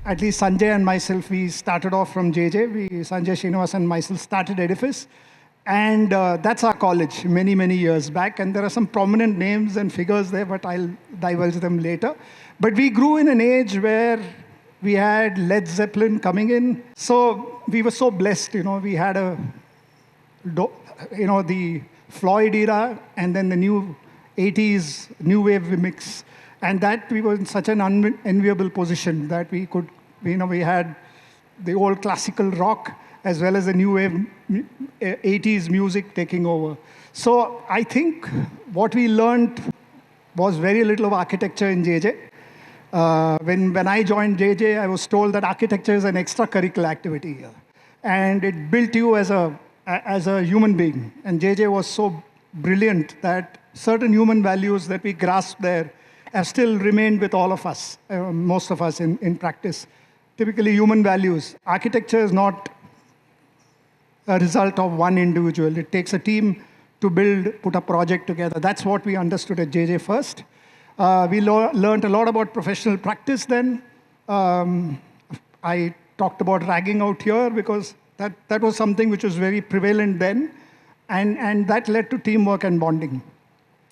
at least Sanjay and myself, we started off from JJ. Sanjay, Srinivas and myself started Edifice. And that's our college many, many years back. And there are some prominent names and figures there, but I'll divulge them later. But we grew in an age where we had Led Zeppelin coming in. So we were so blessed, we had the Floyd era and then the new 80s new wave mix. And that we were in such an unenviable position that we could, we had the old classical rock as well as the new wave 80s music taking over. So I think what we learned was very little of architecture in JJ. When I joined JJ, I was told that architecture is an extracurricular activity here. And it built you as a human being. And JJ was so brilliant that certain human values that we grasped there have still remained with all of us, most of us in practice. Typically human values. Architecture is not a result of one individual. It takes a team to put a project together. That's what we understood at JJ first. We learned a lot about professional practice then. I talked about ragging out here because that was something which was very prevalent then. And that led to teamwork and bonding.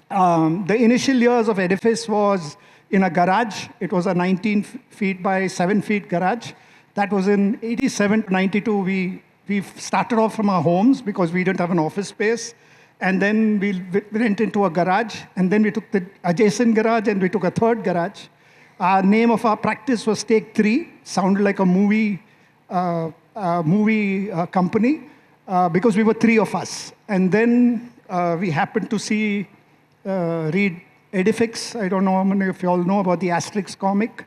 The initial years of Edifice was in a garage. It was a 19 feet by 7 feet garage. That was in 87 to 92. We started off from our homes because we didn't have an office space. And then we went into a garage. And then we took the adjacent garage and we took a third garage. Our name of our practice was Take 3. Sounded like a movie company because we were 3 of us. And then we happened to read Edifice. I don't know how many of you all know about the Asterix comic.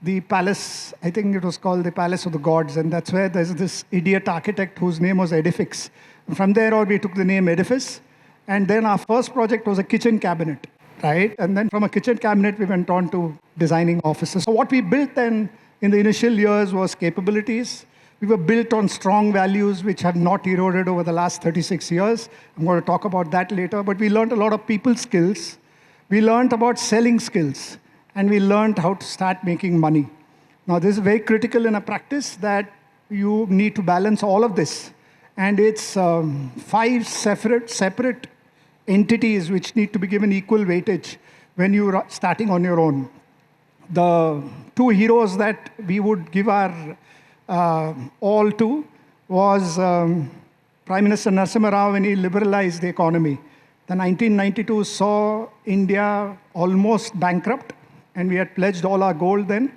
The palace, I think it was called the Palace of the Gods. And that's where there's this idiot architect whose name was Edifice. From there on, we took the name Edifice. And then our first project was a kitchen cabinet, right? And then from a kitchen cabinet, we went on to designing offices. So what we built then in the initial years was capabilities. We were built on strong values which have not eroded over the last 36 years. I'm going to talk about that later. But we learned a lot of people skills. We learned about selling skills. And we learned how to start making money. Now, this is very critical in a practice that you need to balance all of this. And it's 5 separate entities which need to be given equal weightage when you're starting on your own. The 2 heroes that we would give our all to was Prime Minister Narasimha Rao when he liberalized the economy. The 1992 saw India almost bankrupt, and we had pledged all our gold then.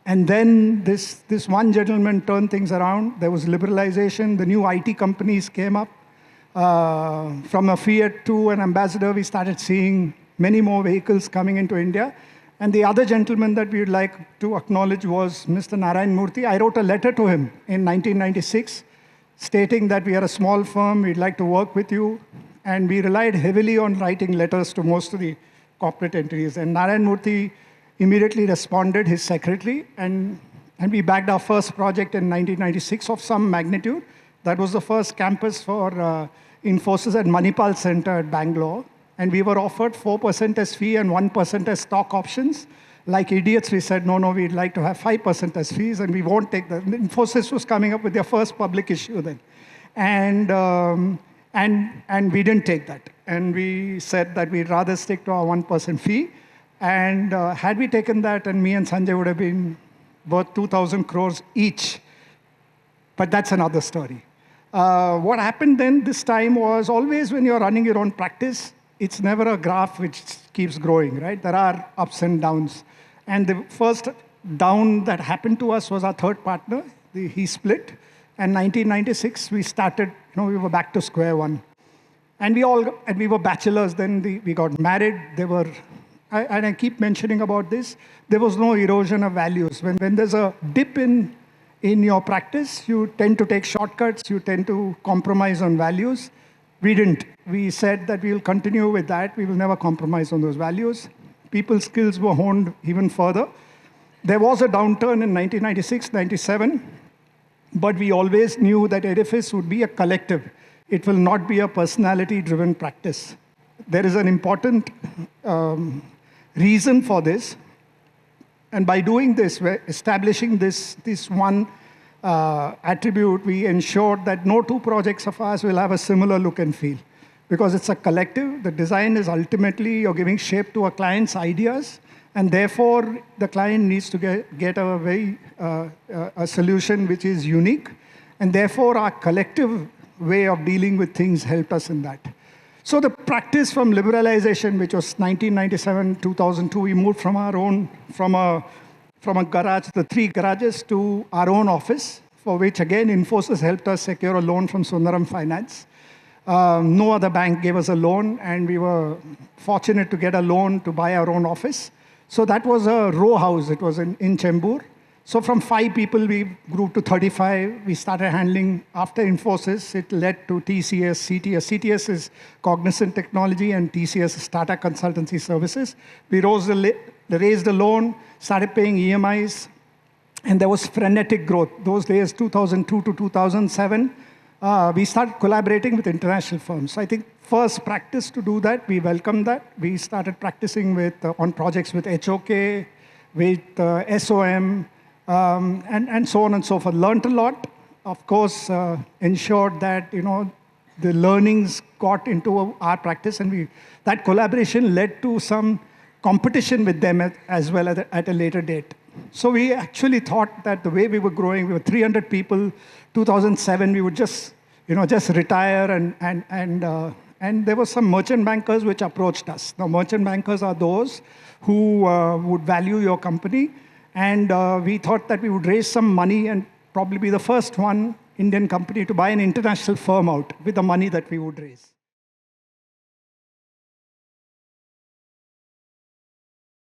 And then this one gentleman turned things around. There was liberalization. The new IT companies came up. From a Fiat to an ambassador, we started seeing many more vehicles coming into India. And the other gentleman that we would like to acknowledge was Mr. Narayan Murthy. I wrote a letter to him in 1996 stating that we are a small firm, we'd like to work with you. And we relied heavily on writing letters to most of the corporate entities. And Narayan Murthy immediately responded, his secretary, and we backed our first project in 1996 of some magnitude. That was the first campus for Infosys at Manipal Center at Bangalore. And we were offered 4% as fee and 1% as stock options. Like idiots, we said, no, we'd like to have 5% as fees, and we won't take that. Infosys was coming up with their first public issue then. And we didn't take that. And we said that we'd rather stick to our 1% fee. And had we taken that, and me and Sanjay would have been worth 2,000 crores each. But that's another story. What happened then this time was always when you're running your own practice, it's never a graph which keeps growing, right? There are ups and downs. And the first down that happened to us was our third partner. He split. And 1996, we started, we were back to square one. And we were bachelors then. We got married. And I keep mentioning about this, there was no erosion of values. When there's a dip in your practice, you tend to take shortcuts, you tend to compromise on values. We didn't. We said that we will continue with that. We will never compromise on those values. People's skills were honed even further. There was a downturn in 1996, 97, but we always knew that Edifice would be a collective. It will not be a personality-driven practice. There is an important reason for this. And by doing this, we're establishing this one attribute, we ensured that no two projects of ours will have a similar look and feel. Because it's a collective, the design is ultimately you're giving shape to a client's ideas, and therefore the client needs to get a very a solution which is unique, and therefore our collective way of dealing with things helped us in that. So the practice from liberalization, which was 1997, 2002, we moved from our own, from a garage, the 3 garages, to our own office, for which again Infosys helped us secure a loan from Sundaram Finance. No other bank gave us a loan, and we were fortunate to get a loan to buy our own office. So that was a row house. It was in Chembur. So from 5 people, we grew to 35. We started handling, after Infosys, it led to TCS, CTS. CTS is Cognizant Technology, and TCS is Tata Consultancy Services. We raised the loan, started paying EMIs, and there was frenetic growth. Those days, 2002 to 2007, we started collaborating with international firms. So I think first practice to do that, we welcomed that. We started practicing with on projects with HOK, with SOM, and so on and so forth. Learned a lot. Of course, ensured that the learnings got into our practice, and that collaboration led to some competition with them as well at a later date. So we actually thought that the way we were growing, we were 300 people. 2007, we would just retire, and there were some merchant bankers which approached us. Now, merchant bankers are those who would value your company, and we thought that we would raise some money and probably be the first Indian company to buy an international firm out with the money that we would raise.